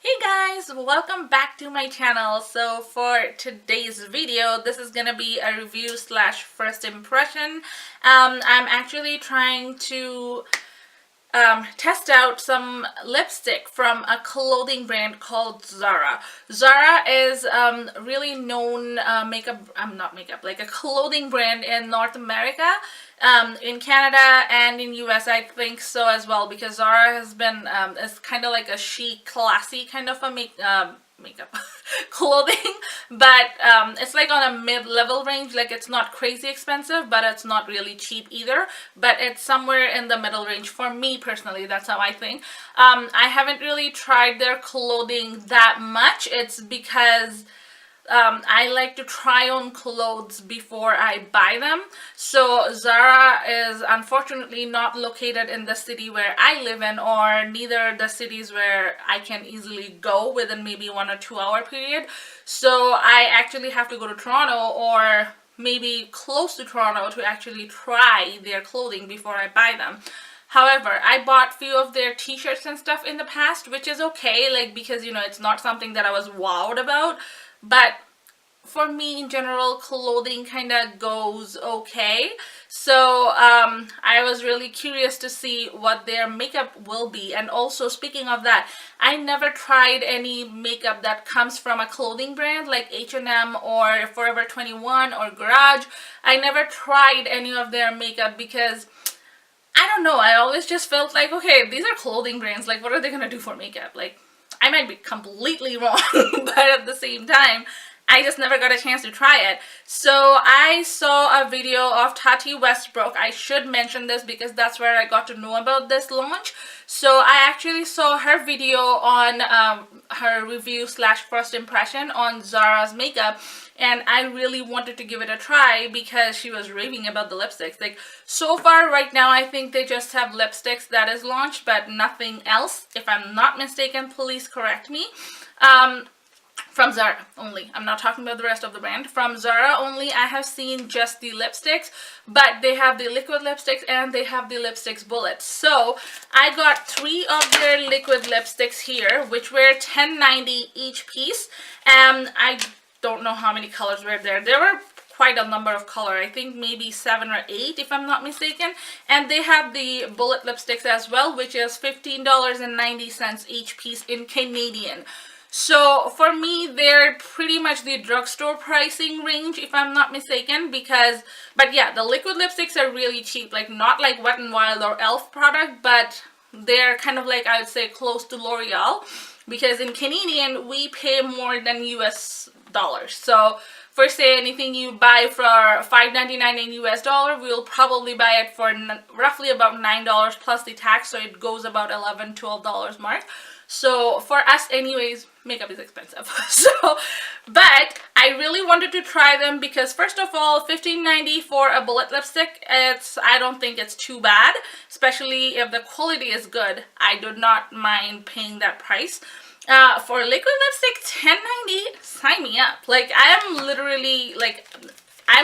Hey guys, welcome back to my channel. So for today's video, this is gonna be a review slash first impression. I'm actually trying to test out some lipstick from a clothing brand called Zara. Zara is really known like a clothing brand in North America, in Canada and in US I think so as well, because Zara has been is kind of like a chic, classy kind of a makeup clothing, but it's like on a mid-level range. Like it's not crazy expensive, but it's not really cheap either, but it's somewhere in the middle range for me personally. That's how I think. I haven't really tried their clothing that much. It's because I like to try on clothes before I buy them. So Zara is unfortunately not located in the city where I live in, or neither the cities where I can easily go within maybe 1 or 2 hour period. So I actually have to go to Toronto or maybe close to Toronto to actually try their clothing before I buy them. However, I bought few of their t-shirts and stuff in the past, which is okay, like, because you know it's not something that I was wowed about. But for me in general, clothing kind of goes okay. So I was really curious to see what their makeup will be. And also, speaking of that, I never tried any makeup that comes from a clothing brand like H&M or Forever 21 or Garage. I never tried any of their makeup because I don't know, I always just felt like, okay, these are clothing brands, like what are they gonna do for makeup? Like, I might be completely wrong, but at the same time, I just never got a chance to try it. So I saw a video of Tati Westbrook. I should mention this because that's where I got to know about this launch. So I actually saw her video on her review slash first impression on Zara's makeup, and I really wanted to give it a try because she was raving about the lipsticks. Like, so far right now I think they just have lipsticks that is launched, but nothing else. If I'm not mistaken, please correct me. From Zara only. I'm not talking about the rest of the brand. From Zara only, I have seen just the lipsticks, but they have the liquid lipsticks and they have the lipsticks bullets. So I got 3 of their liquid lipsticks here, which were $10.90 each piece. And I don't know how many colors were there. There were quite a number of color. I think maybe 7 or 8 if I'm not mistaken. And they have the bullet lipsticks as well, which is $15.90 each piece in Canadian. So for me, they're pretty much the drugstore pricing range if I'm not mistaken, but yeah, the liquid lipsticks are really cheap, like not like Wet n Wild or e.l.f. product, but they're kind of like, I would say, close to L'Oreal, because in Canadian we pay more than US dollars. So for say anything you buy for $5.99 in US dollar, we'll probably buy it for roughly about $9 plus the tax, so it goes about $11, $12 mark. So for us anyways, makeup is expensive. But I really wanted to try them because, first of all, $15.90 for a bullet lipstick, I don't think it's too bad, especially if the quality is good. I do not mind paying that price. For liquid lipstick, $10.90, sign me up. Like, I am literally like, I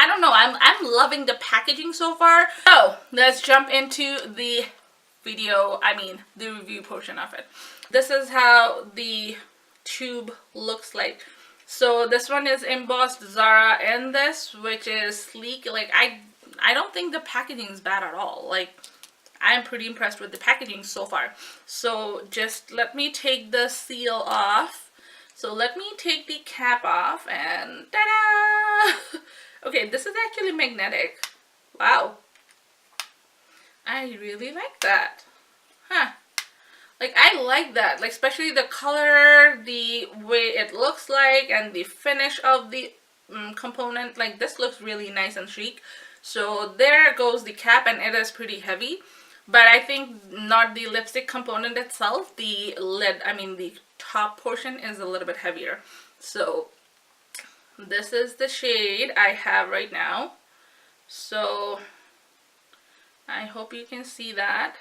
don't know, I'm loving the packaging so far. So let's jump into the the review portion of it. This is how the tube looks like. So this one is embossed Zara in this, which is sleek. Like, I don't think the packaging is bad at all. Like, I'm pretty impressed with the packaging so far. So just let me take the seal off. So let me take the cap off and ta-da! Okay, this is actually magnetic. Wow. I really like that. Huh. Like, I like that. Like, especially the color, the way it looks like, and the finish of the component. Like, this looks really nice and chic. So there goes the cap, and it is pretty heavy. But I think not the lipstick component itself. The lid, the top portion is a little bit heavier. So this is the shade I have right now. So I hope you can see that.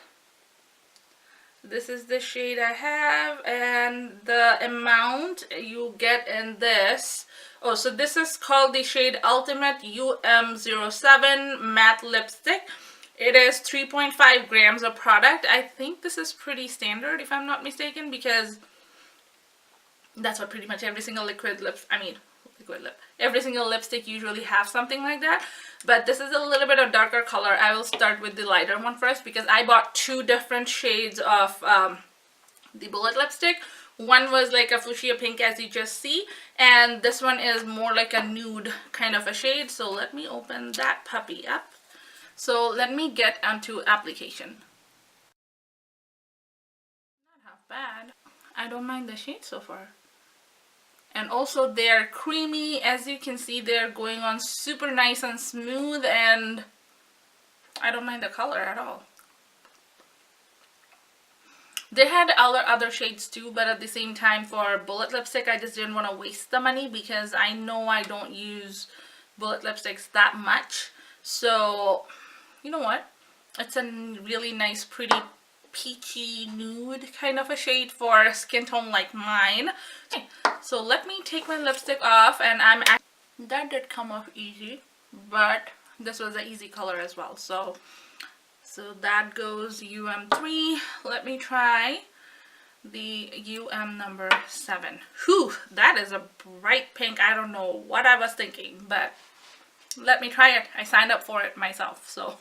This is the shade I have, and the amount you get in this. Oh, so this is called the shade Ultimate UM07 Matte Lipstick. It is 3.5 grams of product. I think this is pretty standard if I'm not mistaken, because That's what pretty much every single every single lipstick usually have something like that. But this is a little bit of darker color. I will start with the lighter one first because I bought two different shades of the bullet lipstick. One was like a fuchsia pink, as you just see, and this one is more like a nude kind of a shade. So let me open that puppy up. So let me get onto application. Not half bad. I don't mind the shade so far. And also they're creamy. As you can see, they're going on super nice and smooth, and I don't mind the color at all. They had other shades too, but at the same time, for bullet lipstick, I just didn't want to waste the money because I know I don't use bullet lipsticks that much. So, you know what? It's a really nice, pretty peachy nude kind of a shade for a skin tone like mine. Okay, so let me take my lipstick off, and that did come off easy, but this was an easy color as well. So that goes UM3. Let me try the UM number 7. Whew, that is a bright pink. I don't know what I was thinking, but let me try it. I signed up for it myself, so.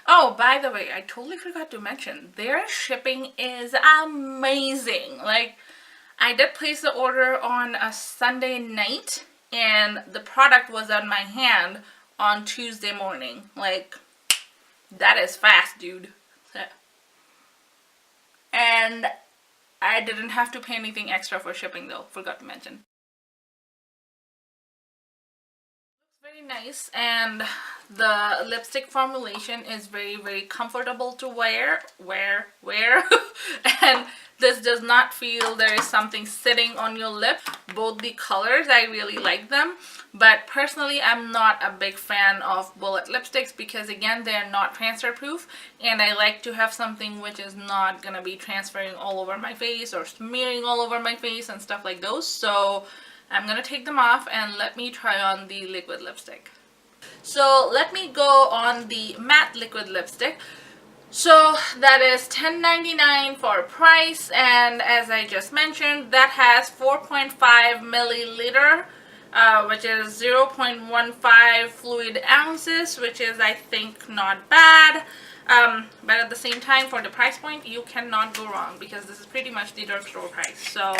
Oh, by the way, I totally forgot to mention, their shipping is amazing. Like, I did place the order on a Sunday night, and the product was on my hand on Tuesday morning. Like, that is fast, dude. And I didn't have to pay anything extra for shipping though, forgot to mention. Looks very nice, and the lipstick formulation is very, very comfortable to wear. And this does not feel there is something sitting on your lip. Both the colors, I really like them, but personally I'm not a big fan of bullet lipsticks because, again, they're not transfer proof, and I like to have something which is not gonna be transferring all over my face or smearing all over my face and stuff like those. So I'm gonna take them off and let me try on the liquid lipstick. So let me go on the matte liquid lipstick. So that is $10.99 for price, and as I just mentioned, that has 4.5 milliliter, which is 0.15 fluid ounces, which is, I think, not bad. But at the same time, for the price point, you cannot go wrong because this is pretty much the drugstore price. So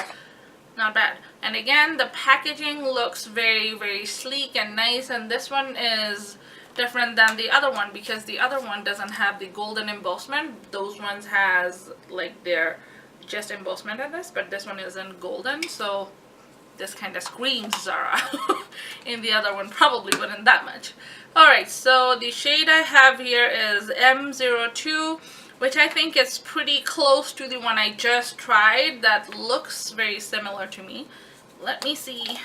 not bad. And again, the packaging looks very, very sleek and nice, and this one is different than the other one because the other one doesn't have the golden embossment. Those ones has like their just embossment in this, but this one isn't golden, so this kind of screams Zara. In the other one probably wouldn't that much. Alright, so the shade I have here is M02, which I think is pretty close to the one I just tried. That looks very similar to me. Let me see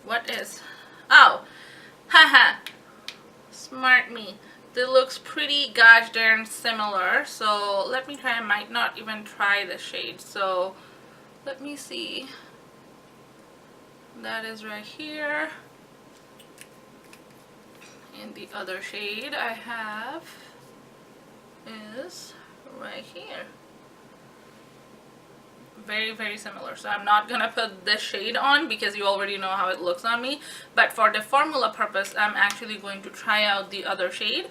what is. Oh, haha, smart me. This looks pretty gosh darn similar. So let me try. I might not even try the shade. So let me see. That is right here. And the other shade I have is right here. Very, very similar. So I'm not gonna put this shade on because you already know how it looks on me, but for the formula purpose I'm actually going to try out the other shade,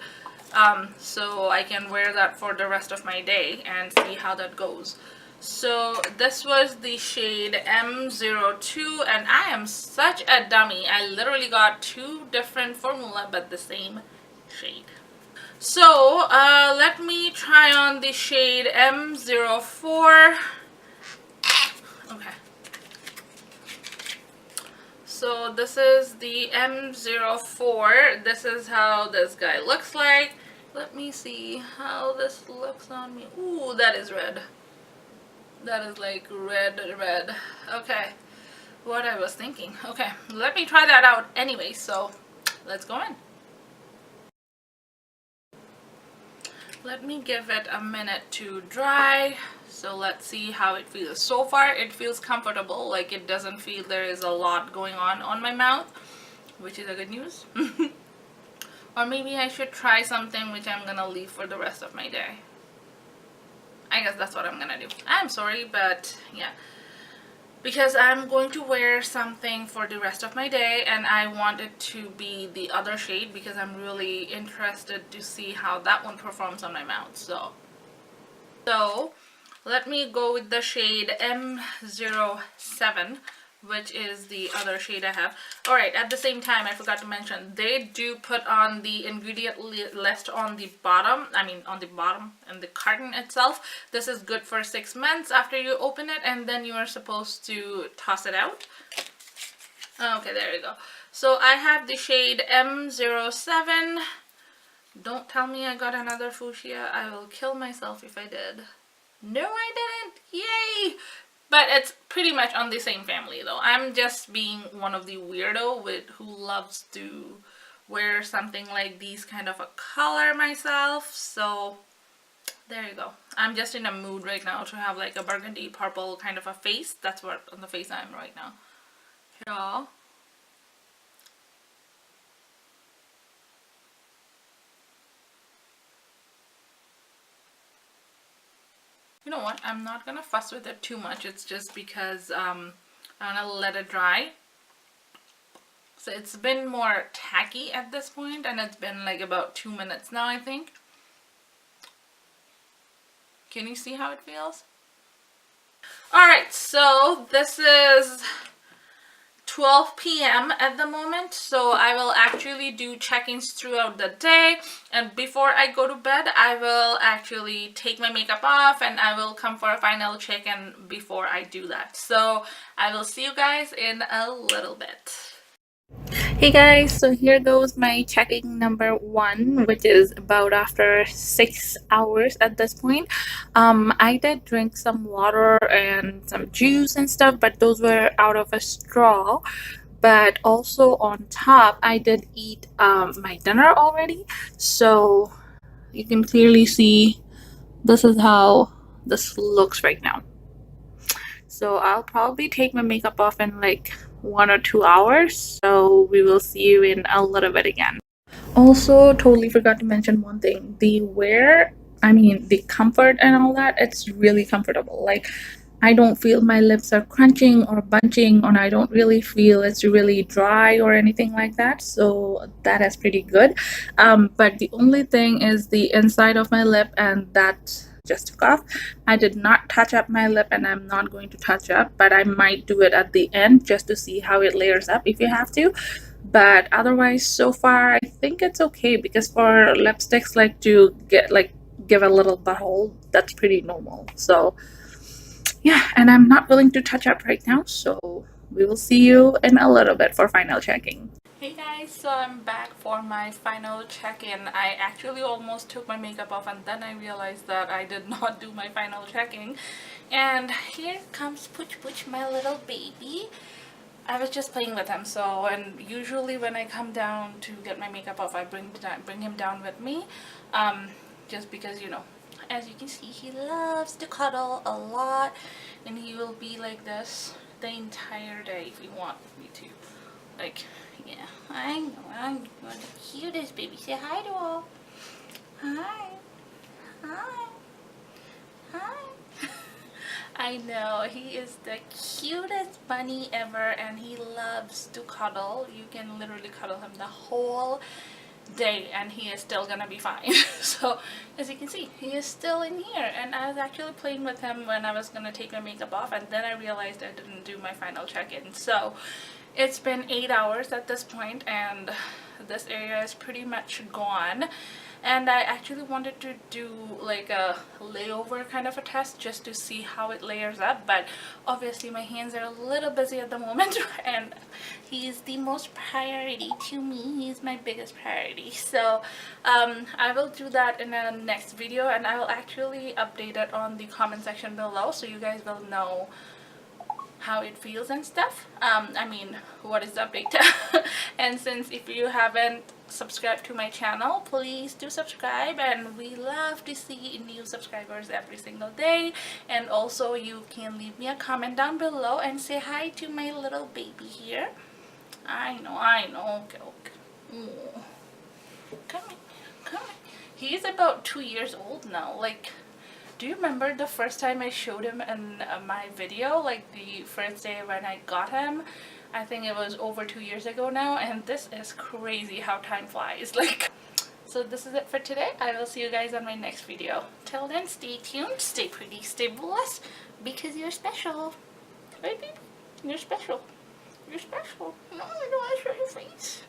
so I can wear that for the rest of my day and see how that goes. So this was the shade M02, and I am such a dummy. I literally got two different formula but the same shade. So let me try on the shade M04. Okay. So this is the M04. This is how this guy looks like. Let me see how this looks on me. Ooh, that is red. That is like red. Okay. What I was thinking. Okay, let me try that out anyway, so let's go in. Let me give it a minute to dry. So let's see how it feels. So far it feels comfortable, like it doesn't feel there is a lot going on my mouth, which is a good news. Or maybe I should try something which I'm gonna leave for the rest of my day. I guess that's what I'm gonna do. I'm sorry, but yeah. because I'm going to wear something for the rest of my day, and I want it to be the other shade because I'm really interested to see how that one performs on my mouth. So let me go with the shade M07, which is the other shade I have. Alright, at the same time, I forgot to mention, they do put on the ingredient list on the bottom, in the carton itself. This is good for 6 months after you open it, and then you are supposed to toss it out. Okay, there you go. So I have the shade M07. Don't tell me I got another fuchsia. I will kill myself if I did. No, I didn't. Yay! But it's pretty much on the same family though. I'm just being one of the weirdo who loves to wear something like these kind of a color myself. So there you go. I'm just in a mood right now to have like a burgundy purple kind of a face. That's what on the face I am right now. Yeah. You know what? I'm not gonna fuss with it too much. It's just because I'm gonna let it dry. So it's been more tacky at this point, and it's been like about 2 minutes now, I think. Can you see how it feels? Alright, so this is 12 p.m. at the moment, so I will actually do check-ins throughout the day, and before I go to bed I will actually take my makeup off and I will come for a final check-in before I do that. So I will see you guys in a little bit. Hey guys, so here goes my check-in number 1, which is about after 6 hours at this point. I did drink some water and some juice and stuff, but those were out of a straw. But also on top, I did eat my dinner already, so you can clearly see this is how this looks right now. So I'll probably take my makeup off in like 1 or 2 hours, so we will see you in a little bit again. Also, totally forgot to mention one thing. The wear, the comfort and all that, it's really comfortable. Like, I don't feel my lips are crunching or bunching, or I don't really feel it's really dry or anything like that. So that is pretty good. But the only thing is the inside of my lip, and that just took off. I did not touch up my lip, and I'm not going to touch up, but I might do it at the end just to see how it layers up if you have to. But otherwise, so far I think it's okay, because for lipsticks like to give a little butthole, that's pretty normal. So yeah, and I'm not willing to touch up right now, so we will see you in a little bit for final checking. Hey guys, so I'm back for my final check-in. I actually almost took my makeup off, and then I realized that I did not do my final checking. And here comes Pooch Pooch, my little baby. I was just playing with him, so, and usually when I come down to get my makeup off, I bring him down with me, just because, you know, as you can see, he loves to cuddle a lot, and he will be like this the entire day if you want me to. Like, yeah, I know, I'm the cutest baby. Say hi to all. Hi. Hi. Hi. I know, he is the cutest bunny ever, and he loves to cuddle. You can literally cuddle him the whole day and he is still gonna be fine. So as you can see, he is still in here, and I was actually playing with him when I was gonna take my makeup off, and then I realized I didn't do my final check-in. So it's been 8 hours at this point, and this area is pretty much gone. And I actually wanted to do like a layover kind of a test just to see how it layers up, but obviously my hands are a little busy at the moment, and he's the most priority to me. He's my biggest priority. So I will do that in a next video, and I will actually update it on the comment section below so you guys will know how it feels and stuff. What is the update? And since if you haven't subscribed to my channel, please do subscribe, and we love to see new subscribers every single day. And also you can leave me a comment down below and say hi to my little baby here. I know, okay. Ooh. Come on. He's about 2 years old now, like Do you remember the first time I showed him in my video, like the first day when I got him? I think it was over 2 years ago now, and this is crazy how time flies. Like, so this is it for today. I will see you guys on my next video. Till then, stay tuned, stay pretty, stay blessed, because you're special. Right, baby? You're special. You're special. No, I don't want to show your face.